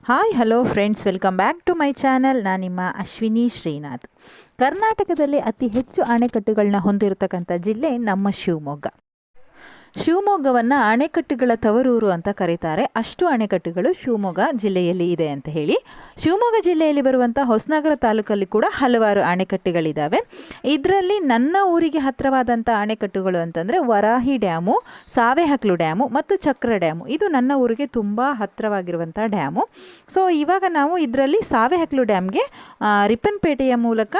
Hi hello friends, welcome back to my channel. ನಾನು ನಿಮ್ಮ ಅಶ್ವಿನಿ ಶ್ರೀನಾಥ್. ಕರ್ನಾಟಕದಲ್ಲಿ ಅತಿ ಹೆಚ್ಚು ಅಣೆಕಟ್ಟುಗಳನ್ನ ಹೊಂದಿರತಕ್ಕಂಥ ಜಿಲ್ಲೆ ನಮ್ಮ ಶಿವಮೊಗ್ಗ. ಶಿವಮೊಗ್ಗವನ್ನು ಅಣೆಕಟ್ಟುಗಳ ತವರೂರು ಅಂತ ಕರೀತಾರೆ. ಅಷ್ಟು ಅಣೆಕಟ್ಟುಗಳು ಶಿವಮೊಗ್ಗ ಜಿಲ್ಲೆಯಲ್ಲಿ ಇದೆ ಅಂತ ಹೇಳಿ. ಶಿವಮೊಗ್ಗ ಜಿಲ್ಲೆಯಲ್ಲಿ ಬರುವಂಥ ಹೊಸನಗರ ತಾಲೂಕಲ್ಲಿ ಕೂಡ ಹಲವಾರು ಅಣೆಕಟ್ಟುಗಳಿದ್ದಾವೆ. ಇದರಲ್ಲಿ ನನ್ನ ಊರಿಗೆ ಹತ್ತಿರವಾದಂಥ ಅಣೆಕಟ್ಟುಗಳು ಅಂತಂದರೆ ವರಾಹಿ ಡ್ಯಾಮು, ಸಾವೆಹಕ್ಲು ಡ್ಯಾಮು ಮತ್ತು ಚಕ್ರ ಡ್ಯಾಮು. ಇದು ನನ್ನ ಊರಿಗೆ ತುಂಬ ಹತ್ತಿರವಾಗಿರುವಂಥ ಡ್ಯಾಮು. ಸೊ ಇವಾಗ ನಾವು ಇದರಲ್ಲಿ ಸಾವೆಹಕ್ಲು ಡ್ಯಾಮ್ಗೆ ರಿಪ್ಪನ್ಪೇಟೆಯ ಮೂಲಕ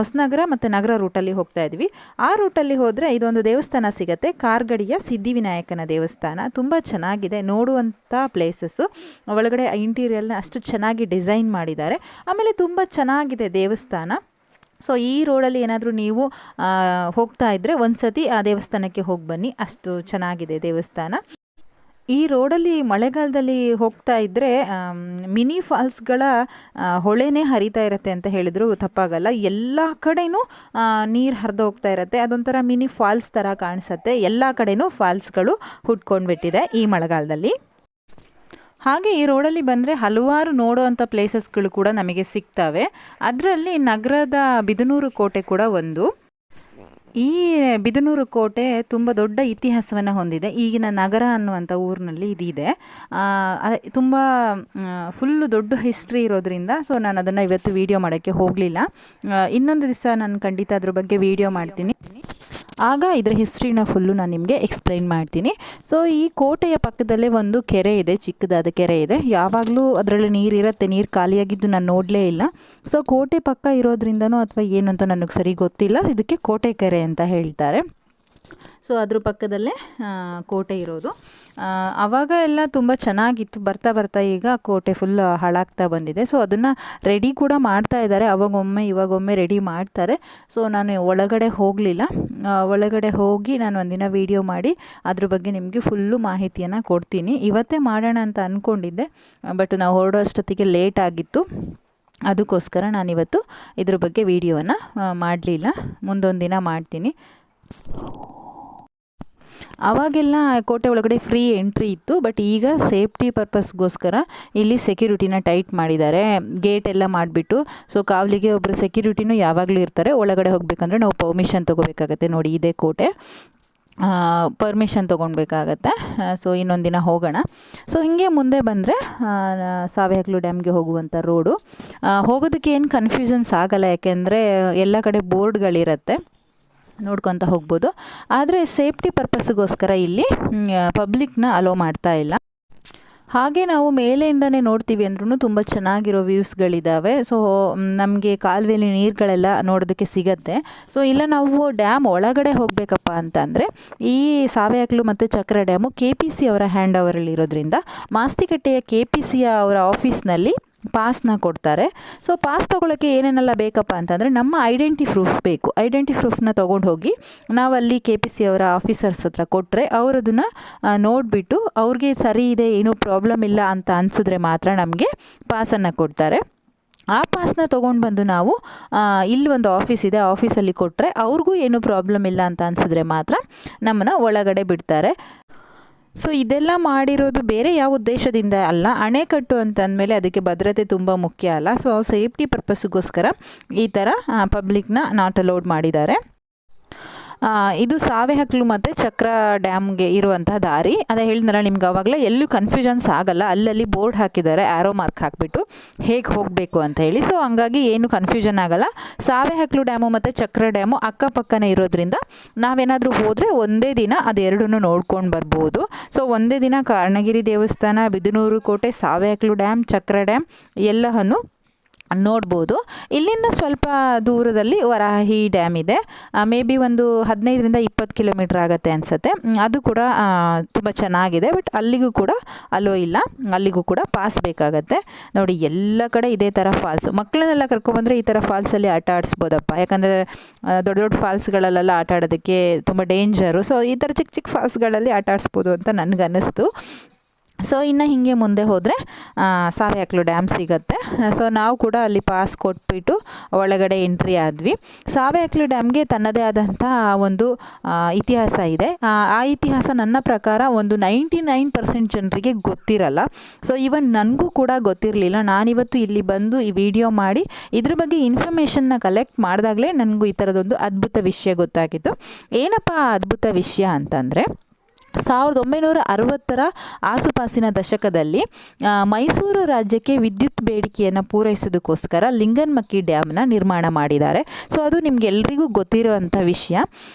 ಹೊಸನಗರ ಮತ್ತು ನಗರ ರೂಟಲ್ಲಿ ಹೋಗ್ತಾ ಇದ್ವಿ. ಆ ರೂಟಲ್ಲಿ ಹೋದರೆ ಇದೊಂದು ದೇವಸ್ಥಾನ ಸಿಗುತ್ತೆ, ಕಾರ್ಗಡಿಯ ಸಿದ್ಧಿವಿನಾಯಕನ ದೇವಸ್ಥಾನ. ತುಂಬ ಚೆನ್ನಾಗಿದೆ, ನೋಡುವಂಥ ಪ್ಲೇಸಸ್ಸು. ಒಳಗಡೆ ಇಂಟೀರಿಯರ್ನ ಅಷ್ಟು ಚೆನ್ನಾಗಿ ಡಿಸೈನ್ ಮಾಡಿದ್ದಾರೆ. ಆಮೇಲೆ ತುಂಬ ಚೆನ್ನಾಗಿದೆ ದೇವಸ್ಥಾನ. ಸೊ ಈ ರೋಡಲ್ಲಿ ಏನಾದರೂ ನೀವು ಹೋಗ್ತಾ ಇದ್ದರೆ ಒಂದು ಸತಿ ಆ ದೇವಸ್ಥಾನಕ್ಕೆ ಹೋಗಿ ಬನ್ನಿ, ಅಷ್ಟು ಚೆನ್ನಾಗಿದೆ ದೇವಸ್ಥಾನ. ಈ ರೋಡಲ್ಲಿ ಮಳೆಗಾಲದಲ್ಲಿ ಹೋಗ್ತಾ ಇದ್ದರೆ ಮಿನಿ ಫಾಲ್ಸ್ಗಳ ಹೊಳೆನೇ ಹರಿತಾ ಇರುತ್ತೆ ಅಂತ ಹೇಳಿದ್ರು ತಪ್ಪಾಗಲ್ಲ. ಎಲ್ಲ ಕಡೆನೂ ನೀರು ಹರಿದು ಹೋಗ್ತಾ ಇರುತ್ತೆ. ಅದೊಂಥರ ಮಿನಿ ಫಾಲ್ಸ್ ಥರ ಕಾಣಿಸುತ್ತೆ. ಎಲ್ಲ ಕಡೆನೂ ಫಾಲ್ಸ್ಗಳು ಹುಟ್ಕೊಂಡ್ಬಿಟ್ಟಿದೆ ಈ ಮಳೆಗಾಲದಲ್ಲಿ. ಹಾಗೆ ಈ ರೋಡಲ್ಲಿ ಬಂದರೆ ಹಲವಾರು ನೋಡೋವಂಥ ಪ್ಲೇಸಸ್ಗಳು ಕೂಡ ನಮಗೆ ಸಿಗ್ತವೆ. ಅದರಲ್ಲಿ ನಗರದ ಬಿದನೂರು ಕೋಟೆ ಕೂಡ ಒಂದು. ಈ ಬಿದನೂರು ಕೋಟೆ ತುಂಬ ದೊಡ್ಡ ಇತಿಹಾಸವನ್ನು ಹೊಂದಿದೆ. ಈಗಿನ ನಗರ ಅನ್ನುವಂಥ ಊರಿನಲ್ಲಿ ಇದಿದೆ. ತುಂಬ ಫುಲ್ಲು ದೊಡ್ಡ ಹಿಸ್ಟ್ರಿ ಇರೋದ್ರಿಂದ ಸೊ ನಾನು ಅದನ್ನು ಇವತ್ತು ವೀಡಿಯೋ ಮಾಡೋಕ್ಕೆ ಹೋಗಲಿಲ್ಲ. ಇನ್ನೊಂದು ದಿವಸ ನಾನು ಖಂಡಿತ ಅದ್ರ ಬಗ್ಗೆ ವೀಡಿಯೋ ಮಾಡ್ತೀನಿ, ಆಗ ಇದರ ಹಿಸ್ಟ್ರಿನ ಫುಲ್ಲು ನಾನು ನಿಮಗೆ ಎಕ್ಸ್ಪ್ಲೈನ್ ಮಾಡ್ತೀನಿ. ಸೊ ಈ ಕೋಟೆಯ ಪಕ್ಕದಲ್ಲೇ ಒಂದು ಕೆರೆ ಇದೆ, ಚಿಕ್ಕದಾದ ಕೆರೆ ಇದೆ. ಯಾವಾಗಲೂ ಅದರಲ್ಲಿ ನೀರಿರುತ್ತೆ, ನೀರು ಖಾಲಿಯಾಗಿದ್ದು ನಾನು ನೋಡಲೇ ಇಲ್ಲ. ಸೊ ಕೋಟೆ ಪಕ್ಕ ಇರೋದ್ರಿಂದನೋ ಅಥವಾ ಏನು ಅಂತ ನನಗೆ ಸರಿ ಗೊತ್ತಿಲ್ಲ, ಇದಕ್ಕೆ ಕೋಟೆ ಕೆರೆ ಅಂತ ಹೇಳ್ತಾರೆ. ಸೊ ಅದ್ರ ಪಕ್ಕದಲ್ಲೇ ಕೋಟೆ ಇರೋದು. ಆವಾಗ ಎಲ್ಲ ತುಂಬ ಚೆನ್ನಾಗಿತ್ತು. ಬರ್ತಾ ಬರ್ತಾ ಈಗ ಕೋಟೆ ಫುಲ್ ಹಾಳಾಗ್ತಾ ಬಂದಿದೆ. ಸೊ ಅದನ್ನು ರೆಡಿ ಕೂಡ ಮಾಡ್ತಾ ಇದ್ದಾರೆ, ಅವಾಗೊಮ್ಮೆ ಇವಾಗೊಮ್ಮೆ ರೆಡಿ ಮಾಡ್ತಾರೆ. ಸೊ ನಾನು ಒಳಗಡೆ ಹೋಗಲಿಲ್ಲ. ಒಳಗಡೆ ಹೋಗಿ ನಾನು ಒಂದಿನ ವೀಡಿಯೋ ಮಾಡಿ ಅದ್ರ ಬಗ್ಗೆ ನಿಮಗೆ ಫುಲ್ಲು ಮಾಹಿತಿಯನ್ನು ಕೊಡ್ತೀನಿ. ಇವತ್ತೇ ಮಾಡೋಣ ಅಂತ ಅಂದ್ಕೊಂಡಿದ್ದೆ, ಬಟ್ ನಾವು ಹೊರಡೋ ಅಷ್ಟೊತ್ತಿಗೆ ಲೇಟ್ ಆಗಿತ್ತು. ಅದಕ್ಕೋಸ್ಕರ ನಾನಿವತ್ತು ಇದ್ರ ಬಗ್ಗೆ ವೀಡಿಯೋವನ್ನು ಮಾಡಲಿಲ್ಲ. ಮುಂದೊಂದು ದಿನ ಮಾಡ್ತೀನಿ. ಆವಾಗೆಲ್ಲ ಕೋಟೆ ಒಳಗಡೆ ಫ್ರೀ ಎಂಟ್ರಿ ಇತ್ತು, ಬಟ್ ಈಗ ಸೇಫ್ಟಿ ಪರ್ಪಸ್ಗೋಸ್ಕರ ಇಲ್ಲಿ ಸೆಕ್ಯೂರಿಟಿನ ಟೈಟ್ ಮಾಡಿದ್ದಾರೆ, ಗೇಟ್ ಎಲ್ಲ ಮಾಡಿಬಿಟ್ಟು. ಸೊ ಕಾವಲಿಗೆ ಒಬ್ಬರು ಸೆಕ್ಯೂರಿಟಿನೂ ಯಾವಾಗಲೂ ಇರ್ತಾರೆ. ಒಳಗಡೆ ಹೋಗಬೇಕಂದ್ರೆ ನಾವು ಪರ್ಮಿಷನ್ ತೊಗೋಬೇಕಾಗತ್ತೆ. ನೋಡಿ ಇದೇ ಕೋಟೆ, ಪರ್ಮಿಷನ್ ತೊಗೊಳ್ಬೇಕಾಗತ್ತೆ. ಸೊ ಇನ್ನೊಂದು ದಿನ ಹೋಗೋಣ. ಸೊ ಹೀಗೆ ಮುಂದೆ ಬಂದರೆ ಸಾವೆಹಕ್ಲು ಡ್ಯಾಮ್ಗೆ ಹೋಗುವಂಥ ರೋಡು. ಹೋಗೋದಕ್ಕೆ ಏನು ಕನ್ಫ್ಯೂಷನ್ಸ್ ಆಗಲ್ಲ, ಯಾಕೆಂದರೆ ಎಲ್ಲ ಕಡೆ ಬೋರ್ಡ್ಗಳಿರುತ್ತೆ, ನೋಡ್ಕೊತ ಹೋಗ್ಬೋದು. ಆದರೆ ಸೇಫ್ಟಿ ಪರ್ಪಸ್ಗೋಸ್ಕರ ಇಲ್ಲಿ ಪಬ್ಲಿಕ್ನ ಅಲೋ ಮಾಡ್ತಾ ಇಲ್ಲ. ಹಾಗೆ ನಾವು ಮೇಲೆಯಿಂದನೇ ನೋಡ್ತೀವಿ ಅಂದ್ರೂ ತುಂಬ ಚೆನ್ನಾಗಿರೋ ವ್ಯೂಸ್ಗಳಿದ್ದಾವೆ. ಸೊ ನಮಗೆ ಕಾಲುವೆಲಿ ನೀರುಗಳೆಲ್ಲ ನೋಡೋದಕ್ಕೆ ಸಿಗತ್ತೆ. ಸೊ ಇಲ್ಲ ನಾವು ಡ್ಯಾಮ್ ಒಳಗಡೆ ಹೋಗಬೇಕಪ್ಪ ಅಂತಂದರೆ ಈ ಸಾವೆಹಕ್ಲು ಮತ್ತು ಚಕ್ರ ಡ್ಯಾಮು KPC ಅವರ ಹ್ಯಾಂಡ್ ಓವರಲ್ಲಿರೋದ್ರಿಂದ ಮಾಸ್ತಿಕಟ್ಟೆಯ KPC ಅವರ ಆಫೀಸ್ನಲ್ಲಿ ಪಾಸ್ನ ಕೊಡ್ತಾರೆ. ಸೊ ಪಾಸ್ ತೊಗೊಳಕ್ಕೆ ಏನೇನೆಲ್ಲ ಬೇಕಪ್ಪ ಅಂತಂದರೆ ನಮ್ಮ ಐಡೆಂಟಿ ಪ್ರೂಫ್ ಬೇಕು. ಐಡೆಂಟಿ ಪ್ರೂಫ್ನ ತೊಗೊಂಡು ಹೋಗಿ ನಾವಲ್ಲಿ KPC ಅವರ ಆಫೀಸರ್ಸ್ ಹತ್ರ ಕೊಟ್ಟರೆ ಅವರು ಅದನ್ನು ನೋಡಿಬಿಟ್ಟು ಅವ್ರಿಗೆ ಸರಿ ಇದೆ, ಏನೂ ಪ್ರಾಬ್ಲಮ್ ಇಲ್ಲ ಅಂತ ಅನಿಸಿದ್ರೆ ಮಾತ್ರ ನಮಗೆ ಪಾಸನ್ನು ಕೊಡ್ತಾರೆ. ಆ ಪಾಸ್ನ ತೊಗೊಂಡು ಬಂದು ನಾವು ಇಲ್ಲಿ ಒಂದು ಆಫೀಸ್ ಇದೆ, ಆಫೀಸಲ್ಲಿ ಕೊಟ್ಟರೆ ಅವ್ರಿಗೂ ಏನೂ ಪ್ರಾಬ್ಲಮ್ ಇಲ್ಲ ಅಂತ ಅನಿಸಿದ್ರೆ ಮಾತ್ರ ನಮ್ಮನ್ನು ಒಳಗಡೆ ಬಿಡ್ತಾರೆ. ಸೊ ಇದೆಲ್ಲ ಮಾಡಿರೋದು ಬೇರೆ ಯಾವ ಉದ್ದೇಶದಿಂದ ಅಲ್ಲ, ಅಣೆಕಟ್ಟು ಅಂತಂದಮೇಲೆ ಅದಕ್ಕೆ ಭದ್ರತೆ ತುಂಬ ಮುಖ್ಯ ಅಲ್ಲ. ಸೊ ಸೇಫ್ಟಿ ಪರ್ಪಸ್ಗೋಸ್ಕರ ಈ ಥರ ಪಬ್ಲಿಕ್ನ ನಾಟ್ ಅಲೌಡ್ ಮಾಡಿದ್ದಾರೆ. ಇದು ಸಾವೆಹಕ್ಲು ಮತ್ತು ಚಕ್ರ ಡ್ಯಾಮ್ಗೆ ಇರುವಂಥ ದಾರಿ. ಅದೇ ಹೇಳಿದ್ನಲ್ಲ ನಿಮ್ಗೆ, ಆವಾಗಲೇ ಎಲ್ಲೂ ಕನ್ಫ್ಯೂಷನ್ಸ್ ಆಗಲ್ಲ. ಅಲ್ಲಲ್ಲಿ ಬೋರ್ಡ್ ಹಾಕಿದ್ದಾರೆ, ಆ್ಯರೋ ಮಾರ್ಕ್ ಹಾಕಿಬಿಟ್ಟು ಹೇಗೆ ಹೋಗಬೇಕು ಅಂತ ಹೇಳಿ. ಸೊ ಹಂಗಾಗಿ ಏನು ಕನ್ಫ್ಯೂಷನ್ ಆಗಲ್ಲ. ಸಾವೆಹಕ್ಲು ಡ್ಯಾಮು ಮತ್ತು ಚಕ್ರ ಡ್ಯಾಮು ಅಕ್ಕಪಕ್ಕನೇ ಇರೋದ್ರಿಂದ ನಾವೇನಾದರೂ ಹೋದರೆ ಒಂದೇ ದಿನ ಅದೆರಡನ್ನೂ ನೋಡ್ಕೊಂಡು ಬರ್ಬೋದು. ಸೊ ಒಂದೇ ದಿನ ಕಾರ್ಣಗಿರಿ ದೇವಸ್ಥಾನ, ಬಿದನೂರು ಕೋಟೆ, ಸಾವೆಹಕ್ಲು ಡ್ಯಾಮ್, ಚಕ್ರ ಡ್ಯಾಮ್ ಎಲ್ಲವನ್ನು ನೋಡ್ಬೋದು. ಇಲ್ಲಿಂದ ಸ್ವಲ್ಪ ದೂರದಲ್ಲಿ ವರಾಹಿ ಡ್ಯಾಮ್ ಇದೆ. ಮೇ ಬಿ ಒಂದು 15-20 ಕಿಲೋಮೀಟ್ರ್ ಆಗುತ್ತೆ ಅನಿಸುತ್ತೆ. ಅದು ಕೂಡ ತುಂಬ ಚೆನ್ನಾಗಿದೆ, ಬಟ್ ಅಲ್ಲಿಗೂ ಕೂಡ ಅಲೋ ಇಲ್ಲ, ಅಲ್ಲಿಗೂ ಕೂಡ ಪಾಸ್ ಬೇಕಾಗತ್ತೆ. ನೋಡಿ ಎಲ್ಲ ಕಡೆ ಇದೇ ಥರ ಫಾಲ್ಸು. ಮಕ್ಕಳನ್ನೆಲ್ಲ ಕರ್ಕೊಬಂದರೆ ಈ ಥರ ಫಾಲ್ಸಲ್ಲಿ ಆಟ ಆಡಿಸ್ಬೋದಪ್ಪ, ಯಾಕಂದರೆ ದೊಡ್ಡ ದೊಡ್ಡ ಫಾಲ್ಸ್ಗಳಲ್ಲೆಲ್ಲ ಆಟ ಆಡೋದಕ್ಕೆ ತುಂಬ ಡೇಂಜರು. ಸೊ ಈ ಥರ ಚಿಕ್ಕ ಚಿಕ್ಕ ಫಾಲ್ಸ್ಗಳಲ್ಲಿ ಆಟ ಆಡಿಸ್ಬೋದು ಅಂತ ನನಗನ್ನಿಸ್ತು. ಸೊ ಇನ್ನು ಹೀಗೆ ಮುಂದೆ ಹೋದರೆ ಸಾವೆಹಕ್ಲು ಡ್ಯಾಮ್ ಸಿಗುತ್ತೆ. ಸೊ ನಾವು ಕೂಡ ಅಲ್ಲಿ ಪಾಸ್ ಕೊಟ್ಬಿಟ್ಟು ಒಳಗಡೆ ಎಂಟ್ರಿ ಆದ್ವಿ. ಸಾವೆಹಕ್ಲು ಡ್ಯಾಮ್ಗೆ ತನ್ನದೇ ಆದಂಥ ಒಂದು ಇತಿಹಾಸ ಇದೆ. ಆ ಇತಿಹಾಸ ನನ್ನ ಪ್ರಕಾರ ಒಂದು 99% ಜನರಿಗೆ ಗೊತ್ತಿರಲ್ಲ. ಸೊ ಇವನ್ ನನಗೂ ಕೂಡ ಗೊತ್ತಿರಲಿಲ್ಲ. ನಾನಿವತ್ತು ಇಲ್ಲಿ ಬಂದು ಈ ವಿಡಿಯೋ ಮಾಡಿ ಇದ್ರ ಬಗ್ಗೆ ಇನ್ಫಾರ್ಮೇಷನ್ನ ಕಲೆಕ್ಟ್ ಮಾಡಿದಾಗಲೇ ನನಗೂ ಈ ಥರದೊಂದು ಅದ್ಭುತ ವಿಷಯ ಗೊತ್ತಾಗಿತ್ತು. ಏನಪ್ಪ ಆ ಅದ್ಭುತ ವಿಷಯ ಅಂತಂದರೆ, 1960ರ ಆಸುಪಾಸಿನ ದಶಕದಲ್ಲಿ ಮೈಸೂರು ರಾಜ್ಯಕ್ಕೆ ವಿದ್ಯುತ್ ಬೇಡಿಕೆಯನ್ನು ಪೂರೈಸೋದಕ್ಕೋಸ್ಕರ ಲಿಂಗನಮಕ್ಕಿ ಡ್ಯಾಮ್ನ ನಿರ್ಮಾಣ ಮಾಡಿದ್ದಾರೆ. ಸೊ ಅದು ನಿಮಗೆಲ್ರಿಗೂ ಗೊತ್ತಿರುವಂಥ ವಿಷಯ.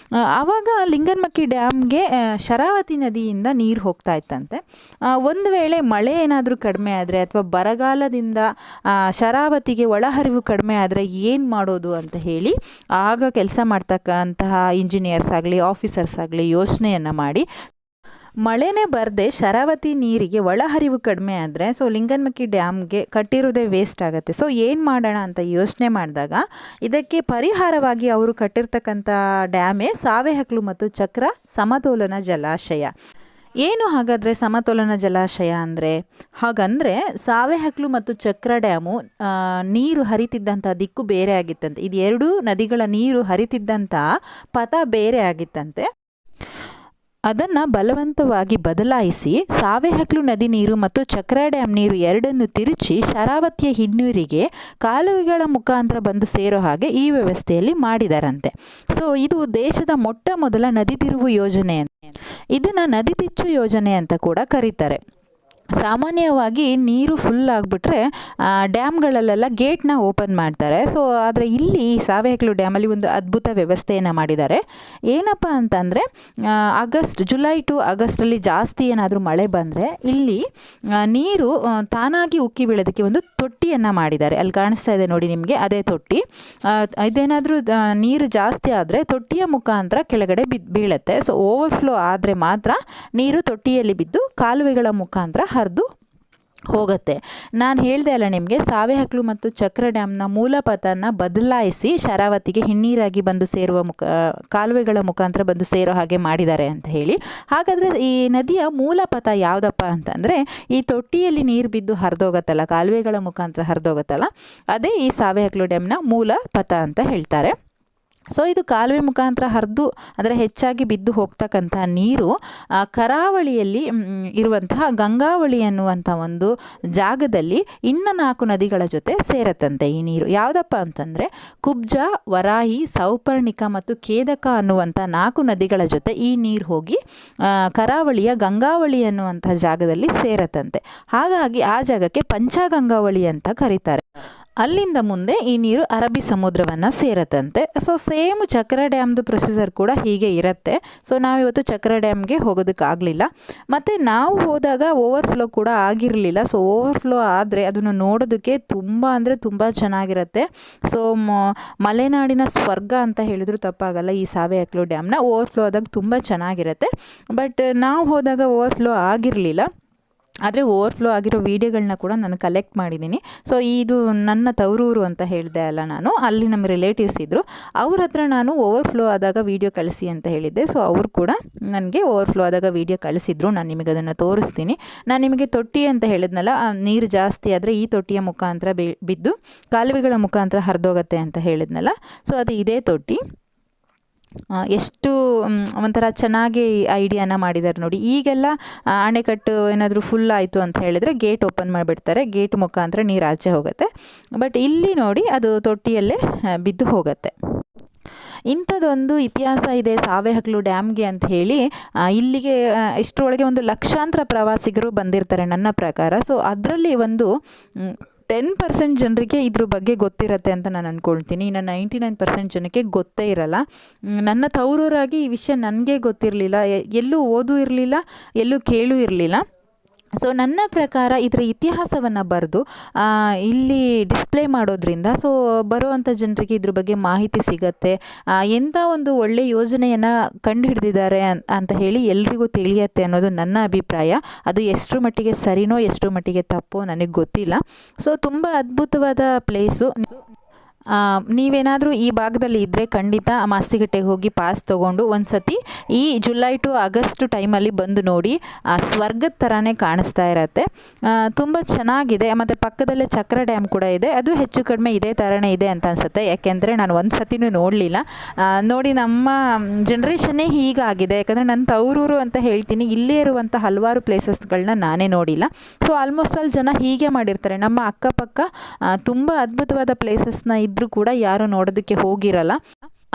ಆವಾಗ ಲಿಂಗನಮಕ್ಕಿ ಡ್ಯಾಮ್ಗೆ ಶರಾವತಿ ನದಿಯಿಂದ ನೀರು ಹೋಗ್ತಾ ಇತ್ತಂತೆ. ಒಂದು ವೇಳೆ ಮಳೆ ಏನಾದರೂ ಕಡಿಮೆ ಆದರೆ ಅಥವಾ ಬರಗಾಲದಿಂದ ಶರಾವತಿಗೆ ಒಳಹರಿವು ಕಡಿಮೆ ಆದರೆ ಏನು ಮಾಡೋದು ಅಂತ ಹೇಳಿ ಆಗ ಕೆಲಸ ಮಾಡ್ತಕ್ಕಂತಹ ಇಂಜಿನಿಯರ್ಸ್ ಆಗಲಿ ಆಫೀಸರ್ಸ್ ಆಗಲಿ ಯೋಚನೆಯನ್ನು ಮಾಡಿ, ಮಳೆನೇ ಬರದೆ ಶರಾವತಿ ನೀರಿಗೆ ಒಳಹರಿವು ಕಡಿಮೆ ಆದರೆ ಸೊ ಲಿಂಗನಮಕ್ಕಿ ಡ್ಯಾಮ್ಗೆ ಕಟ್ಟಿರೋದೇ ವೇಸ್ಟ್ ಆಗುತ್ತೆ. ಸೊ ಏನು ಮಾಡೋಣ ಅಂತ ಯೋಚನೆ ಮಾಡಿದಾಗ ಇದಕ್ಕೆ ಪರಿಹಾರವಾಗಿ ಅವರು ಕಟ್ಟಿರ್ತಕ್ಕಂಥ ಡ್ಯಾಮೇ ಸಾವೆಹಕ್ಲು ಮತ್ತು ಚಕ್ರ ಸಮತೋಲನ ಜಲಾಶಯ. ಏನು ಹಾಗಾದರೆ ಸಮತೋಲನ ಜಲಾಶಯ ಅಂದರೆ? ಹಾಗಂದರೆ ಸಾವೆಹಕ್ಲು ಮತ್ತು ಚಕ್ರ ಡ್ಯಾಮು ನೀರು ಹರಿತಿದ್ದಂಥ ದಿಕ್ಕು ಬೇರೆ ಆಗಿತ್ತಂತೆ. ಇದು ಎರಡೂ ನದಿಗಳ ನೀರು ಹರಿತಿದ್ದಂಥ ಪಥ ಬೇರೆ ಆಗಿತ್ತಂತೆ. ಅದನ್ನು ಬಲವಂತವಾಗಿ ಬದಲಾಯಿಸಿ ಸಾವೆಹಕ್ಲು ನದಿ ನೀರು ಮತ್ತು ಚಕ್ರ ಡ್ಯಾಮ್ ನೀರು ಎರಡನ್ನು ತಿರುಚಿ ಶರಾವತಿಯ ಹಿನ್ನೀರಿಗೆ ಕಾಲುವೆಗಳ ಮುಖಾಂತರ ಬಂದು ಸೇರೋ ಹಾಗೆ ಈ ವ್ಯವಸ್ಥೆಯಲ್ಲಿ ಮಾಡಿದಾರಂತೆ. ಸೊ ಇದು ದೇಶದ ಮೊಟ್ಟ ಮೊದಲ ನದಿ ತಿರುವು ಯೋಜನೆ. ಇದನ್ನು ನದಿ ತಿಚ್ಚು ಯೋಜನೆ ಅಂತ ಕೂಡ ಕರೀತಾರೆ. ಸಾಮಾನ್ಯವಾಗಿ ನೀರು ಫುಲ್ ಆಗಿಬಿಟ್ರೆ ಡ್ಯಾಮ್ಗಳಲ್ಲೆಲ್ಲ ಗೇಟ್ನ ಓಪನ್ ಮಾಡ್ತಾರೆ. ಸೊ ಆದರೆ ಇಲ್ಲಿ ಸಾವೆಹಕ್ಲು ಡ್ಯಾಮಲ್ಲಿ ಒಂದು ಅದ್ಭುತ ವ್ಯವಸ್ಥೆಯನ್ನು ಮಾಡಿದ್ದಾರೆ. ಏನಪ್ಪ ಅಂತಂದರೆ ಜುಲೈ ಟು ಆಗಸ್ಟಲ್ಲಿ ಜಾಸ್ತಿ ಏನಾದರೂ ಮಳೆ ಬಂದರೆ ಇಲ್ಲಿ ನೀರು ತಾನಾಗಿ ಉಕ್ಕಿ ಬೀಳೋದಕ್ಕೆ ಒಂದು ತೊಟ್ಟಿಯನ್ನು ಮಾಡಿದ್ದಾರೆ. ಅಲ್ಲಿ ಕಾಣಿಸ್ತಾ ಇದೆ ನೋಡಿ ನಿಮಗೆ, ಅದೇ ತೊಟ್ಟಿ. ಇದೇನಾದರೂ ನೀರು ಜಾಸ್ತಿ ಆದರೆ ತೊಟ್ಟಿಯ ಮುಖಾಂತರ ಕೆಳಗಡೆ ಬೀಳುತ್ತೆ. ಸೊ ಓವರ್ಫ್ಲೋ ಆದರೆ ಮಾತ್ರ ನೀರು ತೊಟ್ಟಿಯಲ್ಲಿ ಬಿದ್ದು ಕಾಲುವೆಗಳ ಮುಖಾಂತರ ಹರಿದು ಹೋಗುತ್ತೆ. ನಾನು ಹೇಳಿದೆ ಅಲ್ಲ ನಿಮಗೆ, ಸಾವೆಹಕ್ಲು ಮತ್ತು ಚಕ್ರ ಡ್ಯಾಮ್ನ ಮೂಲ ಪಥನ ಬದಲಾಯಿಸಿ ಶರಾವತಿಗೆ ಹಿನ್ನೀರಾಗಿ ಬಂದು ಸೇರುವ ಕಾಲುವೆಗಳ ಮುಖಾಂತರ ಬಂದು ಸೇರೋ ಹಾಗೆ ಮಾಡಿದ್ದಾರೆ ಅಂತ ಹೇಳಿ. ಹಾಗಾದರೆ ಈ ನದಿಯ ಮೂಲ ಪಥ ಯಾವುದಪ್ಪ ಅಂತಂದರೆ, ಈ ತೊಟ್ಟಿಯಲ್ಲಿ ನೀರು ಬಿದ್ದು ಹರಿದೋಗತ್ತಲ್ಲ, ಕಾಲುವೆಗಳ ಮುಖಾಂತರ ಹರಿದೋಗತ್ತಲ್ಲ, ಅದೇ ಈ ಸಾವೆಹಕ್ಲು ಡ್ಯಾಮ್ನ ಮೂಲ ಪಥ ಅಂತ ಹೇಳ್ತಾರೆ. ಸೊ ಇದು ಕಾಲುವೆ ಮುಖಾಂತರ ಹರಿದು ಅಂದರೆ ಹೆಚ್ಚಾಗಿ ಬಿದ್ದು ಹೋಗ್ತಕ್ಕಂಥ ನೀರು ಕರಾವಳಿಯಲ್ಲಿ ಇರುವಂತಹ ಗಂಗಾವಳಿ ಅನ್ನುವಂಥ ಒಂದು ಜಾಗದಲ್ಲಿ ಇನ್ನು 4 ನದಿಗಳ ಜೊತೆ ಸೇರತ್ತಂತೆ. ಈ ನೀರು ಯಾವುದಪ್ಪ ಅಂತಂದರೆ ಕುಬ್ಜ, ವರಾಹಿ, ಸೌಪರ್ಣಿಕ ಮತ್ತು ಕೇದಕ ಅನ್ನುವಂಥ 4 ನದಿಗಳ ಜೊತೆ ಈ ನೀರು ಹೋಗಿ ಕರಾವಳಿಯ ಗಂಗಾವಳಿ ಅನ್ನುವಂಥ ಜಾಗದಲ್ಲಿ ಸೇರತ್ತಂತೆ. ಹಾಗಾಗಿ ಆ ಜಾಗಕ್ಕೆ ಪಂಚಗಂಗಾವಳಿ ಅಂತ ಕರೀತಾರೆ. ಅಲ್ಲಿಂದ ಮುಂದೆ ಈ ನೀರು ಅರಬ್ಬಿ ಸಮುದ್ರವನ್ನು ಸೇರತ್ತಂತೆ. ಸೊ ಸೇಮ್ ಚಕ್ರ ಡ್ಯಾಮ್ದು ಪ್ರೊಸೀಜರ್ ಕೂಡ ಹೀಗೆ ಇರುತ್ತೆ. ಸೊ ನಾವಿವತ್ತು ಚಕ್ರ ಡ್ಯಾಮ್ಗೆ ಹೋಗೋದಕ್ಕಾಗಲಿಲ್ಲ. ಮತ್ತು ನಾವು ಹೋದಾಗ ಓವರ್ಫ್ಲೋ ಕೂಡ ಆಗಿರಲಿಲ್ಲ. ಸೊ ಓವರ್ಫ್ಲೋ ಆದರೆ ಅದನ್ನು ನೋಡೋದಕ್ಕೆ ತುಂಬ ಅಂದರೆ ತುಂಬ ಚೆನ್ನಾಗಿರುತ್ತೆ. ಸೊ ಮಲೆನಾಡಿನ ಸ್ವರ್ಗ ಅಂತ ಹೇಳಿದ್ರು ತಪ್ಪಾಗಲ್ಲ ಈ ಸಾವೆಹಕ್ಲು ಡ್ಯಾಮ್ನ. ಓವರ್ಫ್ಲೋ ಆದಾಗ ತುಂಬ ಚೆನ್ನಾಗಿರುತ್ತೆ. ಬಟ್ ನಾವು ಹೋದಾಗ ಓವರ್ಫ್ಲೋ ಆಗಿರಲಿಲ್ಲ. ಆದರೆ ಓವರ್ಫ್ಲೋ ಆಗಿರೋ ವೀಡಿಯೋಗಳನ್ನ ಕೂಡ ನಾನು ಕಲೆಕ್ಟ್ ಮಾಡಿದ್ದೀನಿ. ಸೊ ಇದು ನನ್ನ ತವರೂರು ಅಂತ ಹೇಳಿದೆ ಅಲ್ಲ ನಾನು, ಅಲ್ಲಿ ನಮ್ಮ ರಿಲೇಟಿವ್ಸ್ ಇದ್ದರು. ಅವ್ರ ಹತ್ರ ನಾನು ಓವರ್ಫ್ಲೋ ಆದಾಗ ವೀಡಿಯೋ ಕಳಿಸಿ ಅಂತ ಹೇಳಿದ್ದೆ. ಸೊ ಅವರು ಕೂಡ ನನಗೆ ಓವರ್ಫ್ಲೋ ಆದಾಗ ವೀಡಿಯೋ ಕಳಿಸಿದ್ರು. ನಾನು ನಿಮಗೆ ಅದನ್ನು ತೋರಿಸ್ತೀನಿ. ನಾನು ನಿಮಗೆ ತೊಟ್ಟಿ ಅಂತ ಹೇಳಿದ್ನಲ್ಲ, ನೀರು ಜಾಸ್ತಿ ಆದರೆ ಈ ತೊಟ್ಟಿಯ ಮುಖಾಂತರ ಬಿದ್ದು ಕಾಲುವೆಗಳ ಮುಖಾಂತರ ಹರಿದೋಗತ್ತೆ ಅಂತ ಹೇಳಿದ್ನಲ್ಲ, ಸೊ ಅದು ಇದೇ ತೊಟ್ಟಿ. ಎಷ್ಟು ಒಂಥರ ಚೆನ್ನಾಗಿ ಐಡಿಯಾನ ಮಾಡಿದ್ದಾರೆ ನೋಡಿ. ಈಗೆಲ್ಲ ಅಣೆಕಟ್ಟು ಏನಾದರೂ ಫುಲ್ ಆಯಿತು ಅಂತ ಹೇಳಿದರೆ ಗೇಟ್ ಓಪನ್ ಮಾಡಿಬಿಡ್ತಾರೆ, ಗೇಟ್ ಮುಖಾಂತರ ನೀರು ಆಚೆ ಹೋಗುತ್ತೆ. ಬಟ್ ಇಲ್ಲಿ ನೋಡಿ ಅದು ತೊಟ್ಟಿಯಲ್ಲೇ ಬಿದ್ದು ಹೋಗುತ್ತೆ. ಇಂಥದ್ದೊಂದು ಇತಿಹಾಸ ಇದೆ ಸಾವೆಹಕ್ಲು ಡ್ಯಾಮ್ಗೆ ಅಂತ ಹೇಳಿ ಇಲ್ಲಿಗೆ ಇಷ್ಟರೊಳಗೆ ಒಂದು ಲಕ್ಷಾಂತರ ಪ್ರವಾಸಿಗರು ಬಂದಿರ್ತಾರೆ ನನ್ನ ಪ್ರಕಾರ. ಸೊ ಅದರಲ್ಲಿ ಒಂದು 10% ಜನರಿಗೆ ಇದ್ರ ಬಗ್ಗೆ ಗೊತ್ತಿರುತ್ತೆ ಅಂತ ನಾನು ಅಂದ್ಕೊಳ್ತೀನಿ. ಇನ್ನು 99% ಜನಕ್ಕೆ ಗೊತ್ತೇ ಇರಲ್ಲ. ನನ್ನ ತವರೂರಾಗಿ ಈ ವಿಷಯ ನನಗೆ ಗೊತ್ತಿರಲಿಲ್ಲ, ಎಲ್ಲೂ ಓದೂ ಇರಲಿಲ್ಲ, ಎಲ್ಲೂ ಕೇಳೂ ಇರಲಿಲ್ಲ. ಸೊ ನನ್ನ ಪ್ರಕಾರ ಇದರ ಇತಿಹಾಸವನ್ನು ಬರೆದು ಇಲ್ಲಿ ಡಿಸ್ಪ್ಲೇ ಮಾಡೋದ್ರಿಂದ ಸೊ ಬರುವಂಥ ಜನರಿಗೆ ಇದ್ರ ಬಗ್ಗೆ ಮಾಹಿತಿ ಸಿಗತ್ತೆ. ಎಂಥ ಒಂದು ಒಳ್ಳೆಯ ಯೋಜನೆಯನ್ನು ಕಂಡು ಹಿಡಿದಿದ್ದಾರೆ ಅಂತ ಹೇಳಿ ಎಲ್ರಿಗೂ ತಿಳಿಯತ್ತೆ ಅನ್ನೋದು ನನ್ನ ಅಭಿಪ್ರಾಯ. ಅದು ಎಷ್ಟರ ಮಟ್ಟಿಗೆ ಸರಿನೋ ಎಷ್ಟರ ಮಟ್ಟಿಗೆ ತಪ್ಪೋ ನನಗೆ ಗೊತ್ತಿಲ್ಲ. ಸೊ ತುಂಬ ಅದ್ಭುತವಾದ ಪ್ಲೇಸು. ನೀವೇನಾದರೂ ಈ ಭಾಗದಲ್ಲಿ ಇದ್ದರೆ ಖಂಡಿತ ಮಾಸ್ತಿಗಟ್ಟೆಗೆ ಹೋಗಿ ಪಾಸ್ ತೊಗೊಂಡು ಒಂದು ಸತಿ ಈ ಜುಲೈ ಟು ಆಗಸ್ಟ್ ಟೈಮಲ್ಲಿ ಬಂದು ನೋಡಿ, ಸ್ವರ್ಗದ ಥರನೇ ಕಾಣಿಸ್ತಾ ಇರತ್ತೆ. ತುಂಬ ಚೆನ್ನಾಗಿದೆ. ಮತ್ತು ಪಕ್ಕದಲ್ಲೇ ಚಕ್ರ ಡ್ಯಾಮ್ ಕೂಡ ಇದೆ, ಅದು ಹೆಚ್ಚು ಕಡಿಮೆ ಇದೇ ಥರನೇ ಇದೆ ಅಂತ ಅನಿಸುತ್ತೆ. ಯಾಕೆಂದರೆ ನಾನು ಒಂದು ಸತಿನೂ ನೋಡಲಿಲ್ಲ. ನೋಡಿ, ನಮ್ಮ ಜನ್ರೇಷನ್ನೇ ಹೀಗಾಗಿದೆ. ಯಾಕಂದರೆ ನನ್ನ ತವರೂರು ಅಂತ ಹೇಳ್ತೀನಿ, ಇಲ್ಲೇ ಇರುವಂಥ ಹಲವಾರು ಪ್ಲೇಸಸ್ಗಳನ್ನ ನಾನೇ ನೋಡಿಲ್ಲ. ಸೊ ಆಲ್ಮೋಸ್ಟ್ ಆಲ್ ಜನ ಹೀಗೆ ಮಾಡಿರ್ತಾರೆ. ನಮ್ಮ ಅಕ್ಕಪಕ್ಕ ತುಂಬ ಅದ್ಭುತವಾದ ಪ್ಲೇಸಸ್ನ ಇದ್ದರೂ ಕೂಡ ಯಾರೂ ನೋಡೋದಕ್ಕೆ ಹೋಗಿರಲ್ಲ.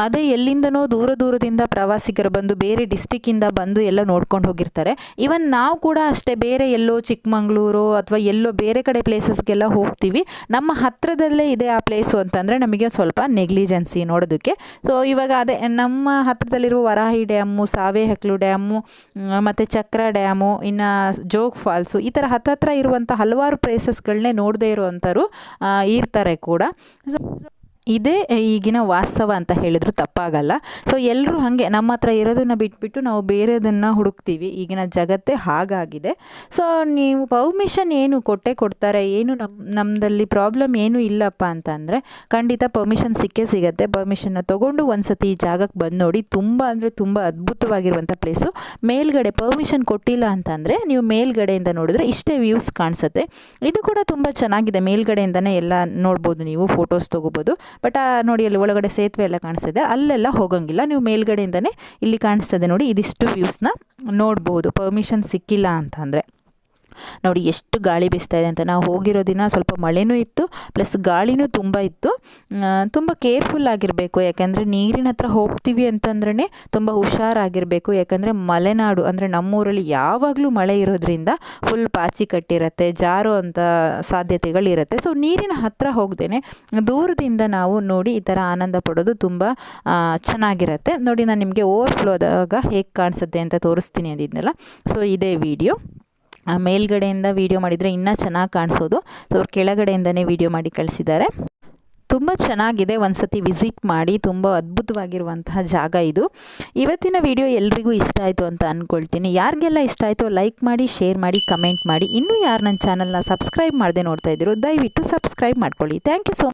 ಅದೇ ಎಲ್ಲಿಂದನೋ ದೂರದಿಂದ ಪ್ರವಾಸಿಗರು ಬಂದು ಬೇರೆ ಡಿಸ್ಟಿಕ್ಕಿಂದ ಬಂದು ಎಲ್ಲ ನೋಡ್ಕೊಂಡು ಹೋಗಿರ್ತಾರೆ. ಈವನ್ ನಾವು ಕೂಡ ಅಷ್ಟೇ, ಬೇರೆ ಎಲ್ಲೋ ಚಿಕ್ಕಮಂಗ್ಳೂರು ಅಥವಾ ಎಲ್ಲೋ ಬೇರೆ ಕಡೆ ಪ್ಲೇಸಸ್ಗೆಲ್ಲ ಹೋಗ್ತೀವಿ. ನಮ್ಮ ಹತ್ತಿರದಲ್ಲೇ ಇದೆ ಆ ಪ್ಲೇಸು ಅಂತಂದರೆ ನಮಗೆ ಸ್ವಲ್ಪ ನೆಗ್ಲಿಜೆನ್ಸಿ ನೋಡೋದಕ್ಕೆ. ಸೊ ಇವಾಗ ಅದೇ ನಮ್ಮ ಹತ್ತಿರದಲ್ಲಿರುವ ವರಾಹಿ ಡ್ಯಾಮು, ಸಾವೇಹಕ್ಲು ಡ್ಯಾಮು, ಮತ್ತು ಚಕ್ರ ಡ್ಯಾಮು, ಇನ್ನು ಜೋಗ್ ಫಾಲ್ಸು, ಈ ಥರ ಹತ್ತತ್ರ ಇರುವಂಥ ಹಲವಾರು ಪ್ಲೇಸಸ್ಗಳನ್ನೇ ನೋಡದೇ ಇರುವಂಥವ್ರು ಇರ್ತಾರೆ ಕೂಡ. ಸೊ ಇದೇ ಈಗಿನ ವಾಸ್ತವ ಅಂತ ಹೇಳಿದ್ರು ತಪ್ಪಾಗಲ್ಲ. ಸೊ ಎಲ್ಲರೂ ಹಾಗೆ ನಮ್ಮ ಹತ್ರ ಇರೋದನ್ನು ಬಿಟ್ಬಿಟ್ಟು ನಾವು ಬೇರೆದನ್ನು ಹುಡುಕ್ತೀವಿ. ಈಗಿನ ಜಗತ್ತೇ ಹಾಗಾಗಿದೆ. ಸೊ ನೀವು ಪರ್ಮಿಷನ್ ಏನು ಕೊಡ್ತಾರೆ, ಏನು ನಮ್ಮದಲ್ಲಿ ಪ್ರಾಬ್ಲಮ್ ಏನೂ ಇಲ್ಲಪ್ಪ ಅಂತಂದರೆ ಖಂಡಿತ ಪರ್ಮಿಷನ್ ಸಿಗುತ್ತೆ. ಪರ್ಮಿಷನ್ನ ತೊಗೊಂಡು ಒಂದು ಸತಿ ಈ ಜಾಗಕ್ಕೆ ಬಂದು ನೋಡಿ. ತುಂಬ ಅಂದರೆ ತುಂಬ ಅದ್ಭುತವಾಗಿರುವಂಥ ಪ್ಲೇಸು. ಮೇಲ್ಗಡೆ ಪರ್ಮಿಷನ್ ಕೊಟ್ಟಿಲ್ಲ ಅಂತಂದರೆ ನೀವು ಮೇಲ್ಗಡೆಯಿಂದ ನೋಡಿದ್ರೆ ಇಷ್ಟೇ ವ್ಯೂಸ್ ಕಾಣಿಸುತ್ತೆ. ಇದು ಕೂಡ ತುಂಬ ಚೆನ್ನಾಗಿದೆ. ಮೇಲ್ಗಡೆಯಿಂದನೇ ಎಲ್ಲ ನೋಡ್ಬೋದು, ನೀವು ಫೋಟೋಸ್ ತೊಗೋಬೋದು. ಬಟ್ ನೋಡಿ, ಅಲ್ಲಿ ಒಳಗಡೆ ಸೇತುವೆ ಎಲ್ಲ ಕಾಣಿಸ್ತಿದೆ, ಅಲ್ಲೆಲ್ಲ ಹೋಗೋಂಗಿಲ್ಲ. ನೀವು ಮೇಲ್ಗಡೆಯಿಂದನೇ ಇಲ್ಲಿ ಕಾಣಿಸ್ತದೆ ನೋಡಿ, ಇದಿಷ್ಟು ವ್ಯೂಸ್ನ ನೋಡ್ಬೋದು ಪರ್ಮಿಷನ್ ಸಿಕ್ಕಿಲ್ಲ ಅಂತಂದರೆ. ನೋಡಿ ಎಷ್ಟು ಗಾಳಿ ಬೀಸ್ತಾ ಇದೆ ಅಂತ. ನಾವು ಹೋಗಿರೋ ದಿನ ಸ್ವಲ್ಪ ಮಳೆನೂ ಇತ್ತು, ಪ್ಲಸ್ ಗಾಳಿನೂ ತುಂಬ ಇತ್ತು. ತುಂಬ ಕೇರ್ಫುಲ್ ಆಗಿರಬೇಕು. ಯಾಕೆಂದರೆ ನೀರಿನ ಹತ್ರ ಹೋಗ್ತೀವಿ ಅಂತಂದ್ರೇ ತುಂಬ ಹುಷಾರಾಗಿರಬೇಕು. ಯಾಕಂದರೆ ಮಲೆನಾಡು ಅಂದರೆ ನಮ್ಮೂರಲ್ಲಿ ಯಾವಾಗಲೂ ಮಳೆ ಇರೋದ್ರಿಂದ ಫುಲ್ ಪಾಚಿ ಕಟ್ಟಿರುತ್ತೆ, ಜಾರೋ ಅಂಥ ಸಾಧ್ಯತೆಗಳಿರುತ್ತೆ. ಸೊ ನೀರಿನ ಹತ್ರ ಹೋಗ್ದೇ ದೂರದಿಂದ ನಾವು ನೋಡಿ ಈ ಥರ ಆನಂದ ಪಡೋದು ತುಂಬ ಚೆನ್ನಾಗಿರುತ್ತೆ. ನೋಡಿ, ನಾನು ನಿಮಗೆ ಓವರ್ಫ್ಲೋದಾಗ ಹೇಗೆ ಕಾಣಿಸುತ್ತೆ ಅಂತ ತೋರಿಸ್ತೀನಿ ಅಂದಿದ್ನಲ್ಲ. ಸೊ ಇದೇ ವಿಡಿಯೋ. ಮೇಲ್ಗಡೆಯಿಂದ ವೀಡಿಯೋ ಮಾಡಿದರೆ ಇನ್ನೂ ಚೆನ್ನಾಗಿ ಕಾಣಿಸೋದು. ಸೊ ಅವ್ರು ಕೆಳಗಡೆಯಿಂದನೇ ವೀಡಿಯೋ ಮಾಡಿ ಕಳಿಸಿದ್ದಾರೆ. ತುಂಬ ಚೆನ್ನಾಗಿದೆ, ಒಂದು ಸತಿ ವಿಸಿಟ್ ಮಾಡಿ. ತುಂಬ ಅದ್ಭುತವಾಗಿರುವಂತಹ ಜಾಗ ಇದು. ಇವತ್ತಿನ ವಿಡಿಯೋ ಎಲ್ರಿಗೂ ಇಷ್ಟ ಆಯಿತು ಅಂತ ಅಂದ್ಕೊಳ್ತೀನಿ. ಯಾರಿಗೆಲ್ಲ ಇಷ್ಟ ಆಯಿತು ಲೈಕ್ ಮಾಡಿ, ಶೇರ್ ಮಾಡಿ, ಕಮೆಂಟ್ ಮಾಡಿ. ಇನ್ನೂ ಯಾರು ನನ್ನ ಚಾನಲ್ನ ಸಬ್ಸ್ಕ್ರೈಬ್ ಮಾಡದೆ ನೋಡ್ತಾ ಇದ್ದೀರೋ ದಯವಿಟ್ಟು ಸಬ್ಸ್ಕ್ರೈಬ್ ಮಾಡ್ಕೊಳ್ಳಿ. Thank you so much.